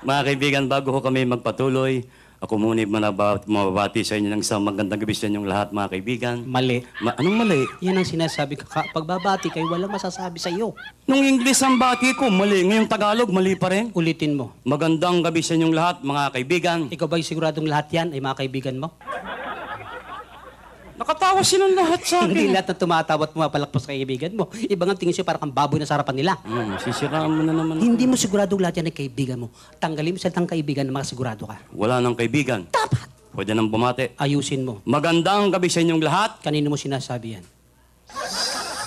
Mga kaibigan, bago ko kami magpatuloy, ako muna mababati sa inyo ng isang magandang gabi sa inyong lahat, mga kaibigan. Mali. Anong mali? Yan ang sinasabi ko. Pagbabati kayo, walang masasabi sa iyo. Nung English ang bati ko, mali. Ngayong Tagalog, mali pa rin. Ulitin mo. Magandang gabi sa inyong lahat, mga kaibigan. Ikaw ba siguradong lahat yan ay mga kaibigan mo? Nakatawa silang lahat sa Hindi akin. lahat na tumatawa at pumapalakpas sa kaibigan mo. Iba nga tingin siya parang kang baboy na sa harapan nila. Sisiraan mo na naman. Hindi mo siguradong lahat yan ay kaibigan mo. Tanggalin mo sa tang kaibigan na makasigurado ka. Wala nang kaibigan. Dapat. Pwede nang bumati. Ayusin mo. Magandang gabi sa inyong lahat. Kanino mo sinasabi yan?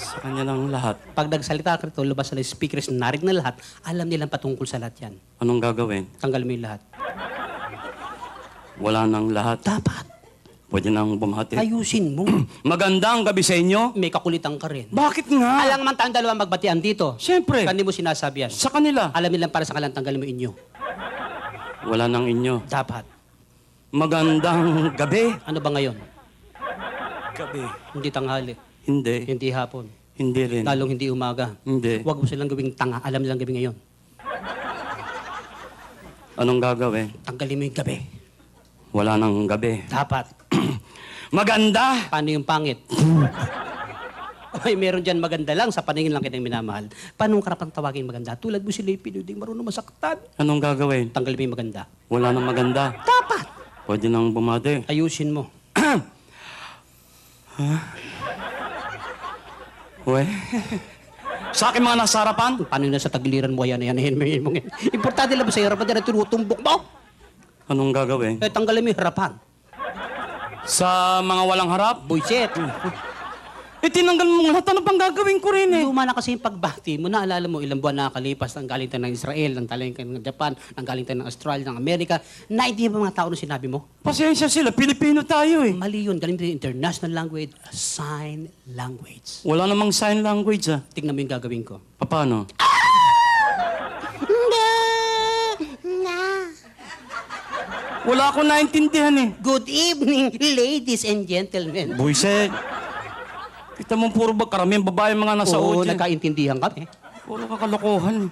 Sa kanya lang lahat. Pag nagsalita ka rito, lubas na speakers na narig na lahat, alam nilang patungkol sa lahat yan. Anong gagawin? Tanggalin mo yung lahat. Wala nang lahat. Dapat. Pwede nang bumati. Ayusin mo. Magandang gabi sa inyo. May kakulitan ka rin. Bakit nga? Alang man tayong dalawa magbatian dito. Siyempre. Kanino mo sinasabi yan? Sa kanila. Alam nilang para sa kalang tanggalin mo inyo. Wala nang inyo. Dapat. Magandang gabi. Ano ba ngayon? Gabi. Hindi tanghali. Hindi. Hindi hapon. Hindi rin. Lalong hindi umaga. Hindi. Huwag mo silang gawing tanga. Alam nilang gabi ngayon. Anong gagawin? Tanggalin mo yung gabi. Wala nang gabi. Dapat. Maganda. Paano yung pangit? Ay, meron dyan maganda lang. Sa paningin lang kitang minamahal. Paano ang karapang tawagin maganda? Tulad mo sila yung pinuding marunong masaktan. Anong gagawin? Tanggalin mo yung maganda. Wala nang maganda. Dapat. Pwede nang bumati. Ayusin mo. Uwe. Sa akin mga nasa harapan. Paano yung nasa tagiliran mo? Yan. Importante lang ba sa harapan dyan na tinutumbok mo? Anong gagawin? Eh, tanggalin mo yung harapan. Sa mga walang harap? Buisit. Eh, tinanggal mo lahat. Ano pang gagawin ko rin eh? Luma na kasi yung pagbati mo. Naalala mo, ilang buwan nakakalipas. Nang galing tayo ng Israel, nang galing tayo ng Japan, nang galing tayo ng Australia, ng Amerika. Naintindihan ba mga tao na sinabi mo? Pasensya sila. Pilipino tayo eh. Mali yun. Galing tayo international language, sign language. Wala namang sign language ah. Tignan mo yung gagawin ko. Paano? Wala akong naintindihan eh. Good evening, ladies and gentlemen. Buiset. Kita mo puro ba karamihan babae mga nasa Oo, audience. nagkaintindihan kami. Puro kakalokohan.